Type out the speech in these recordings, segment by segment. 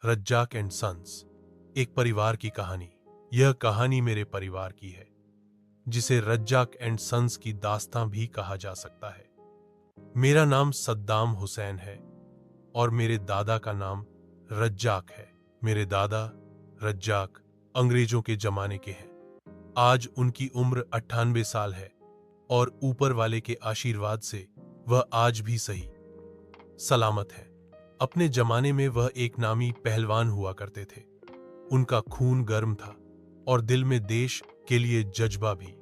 Razzaq and sons, एक परिवार की कहानी। यह कहानी मेरे परिवार की है, जिसे रज्जाक एंड सन्स की दास्तां भी कहा जा सकता है। मेरा नाम सद्दाम हुसैन है और मेरे दादा का नाम रज्जाक है। मेरे दादा रज्जाक अंग्रेजों के जमाने के हैं। आज उनकी उम्र 98 साल है और ऊपर वाले के आशीर्वाद से वह आज भी सही सलामत है। अपने जमाने में वह एक नामी पहलवान हुआ करते थे। उनका खून गर्म था और दिल में देश के लिए जज्बा भी।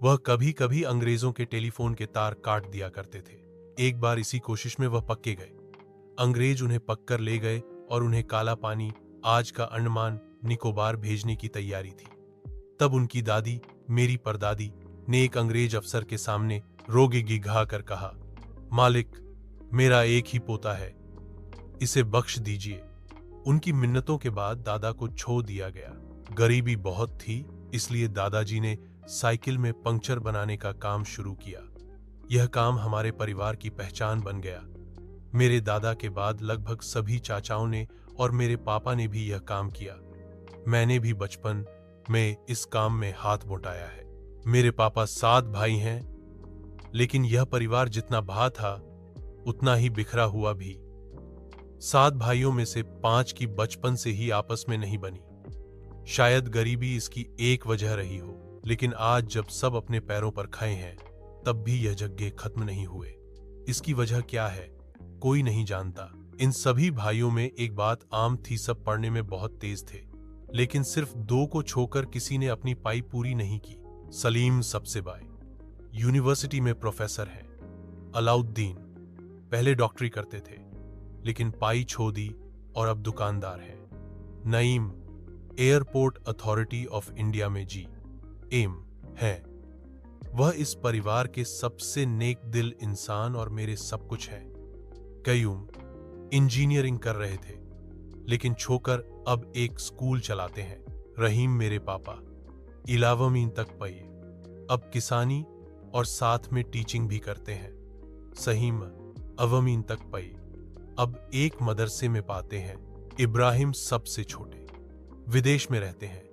वह कभी कभी अंग्रेजों के टेलीफोन के तार काट दिया करते थे। एक बार इसी कोशिश में वह पक्के गए। अंग्रेज उन्हें पककर ले गए और उन्हें काला पानी, आज का अंडमान निकोबार, भेजने की तैयारी थी। तब उनकी दादी, मेरी परदादी, ने एक अंग्रेज अफसर के सामने रोगे गिघा कर कहा, मालिक, मेरा एक ही पोता है, इसे बख्श दीजिए। उनकी मिन्नतों के बाद दादा को छोड़ दिया गया। गरीबी बहुत थी, इसलिए दादाजी ने साइकिल में पंक्चर बनाने का काम शुरू किया। यह काम हमारे परिवार की पहचान बन गया। मेरे दादा के बाद लगभग सभी चाचाओं ने और मेरे पापा ने भी यह काम किया। मैंने भी बचपन में इस काम में हाथ बटाया है। मेरे पापा 7 भाई हैं, लेकिन यह परिवार जितना भा था उतना ही बिखरा हुआ भी। 7 भाइयों में से 5 की बचपन से ही आपस में नहीं बनी। शायद गरीबी इसकी एक वजह रही हो, लेकिन आज जब सब अपने पैरों पर खड़े हैं, तब भी यह झगड़े खत्म नहीं हुए। इसकी वजह क्या है, कोई नहीं जानता। इन सभी भाइयों में एक बात आम थी, सब पढ़ने में बहुत तेज थे, लेकिन सिर्फ 2 को छोड़कर किसी ने अपनी पाई पूरी नहीं की। सलीम सबसे बाय यूनिवर्सिटी में प्रोफेसर हैं। अलाउद्दीन पहले डॉक्टरी करते थे, लेकिन पाई छो दी और अब दुकानदार है। Naeem airport authority of India में एम है। वह इस परिवार के सबसे नेक दिल इंसान और मेरे सब कुछ है। कयूम इंजीनियरिंग कर रहे थे, लेकिन छोकर अब एक स्कूल चलाते हैं। रहीम मेरे पापा 11वीं तक पढ़े, अब किसानी और साथ में टीचिंग भी करते हैं। सहीम 8वीं तक पढ़े, अब एक मदरसे में पाते हैं। इब्राहिम सबसे छोटे विदेश में रहते हैं,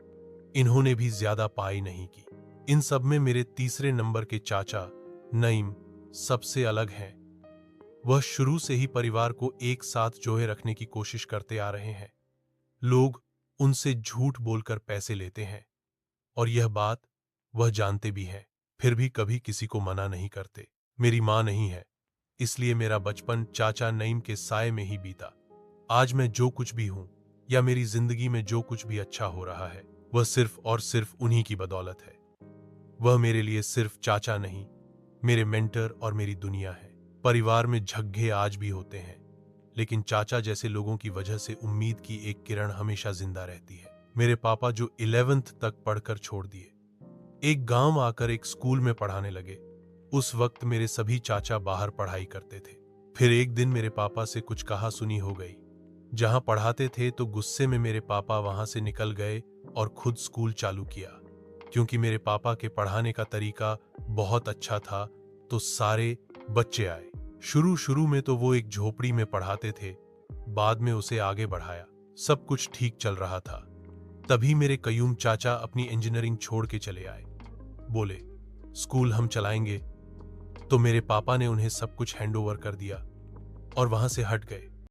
इन्होंने भी ज्यादा पाई नहीं की। इन सब में मेरे तीसरे नंबर के चाचा नईम सबसे अलग हैं। वह शुरू से ही परिवार को एक साथ जोड़े रखने की कोशिश करते आ रहे हैं। लोग उनसे झूठ बोलकर पैसे लेते हैं और यह बात वह जानते भी हैं, फिर भी कभी किसी को मना नहीं करते। मेरी मां नहीं है, इसलिए मेरा बचपन चाचा नईम के साए में ही बीता। आज मैं जो कुछ भी हूं या मेरी जिंदगी में जो कुछ भी अच्छा हो रहा है, वह सिर्फ और सिर्फ उन्हीं की बदौलत है। वह मेरे लिए सिर्फ चाचा नहीं, मेरे मेंटर और मेरी दुनिया है। परिवार में झगड़े आज भी होते हैं, लेकिन चाचा जैसे लोगों की वजह से उम्मीद की एक किरण हमेशा जिंदा रहती है। मेरे पापा जो 11th तक पढ़कर छोड़ दिए, एक गांव आकर एक स्कूल में पढ़ाने लगे। उस वक्त मेरे सभी चाचा बाहर पढ़ाई करते थे। फिर एक दिन मेरे पापा से कुछ कहा सुनी हो गई। जहां पढ़ाते थे तो गुस्से में मेरे पापा वहां से निकल गए और खुद स्कूल चालू किया। क्योंकि मेरे पापा के पढ़ाने का तरीका बहुत अच्छा था, तो सारे बच्चे आए। शुरू में तो वो एक झोपड़ी में पढ़ाते थे, बाद में उसे आगे बढ़ाया। सब कुछ ठीक चल रहा था। तभी मेरे कयूम चाचा अपनी इंजीनियरिंग छोड़ के चले आए। बोले, स्कूल हम चलाएंगे। तो मेरे पापा ने उन्हें सब कुछ हैंडओवर कर दिया और वहां से हट गए।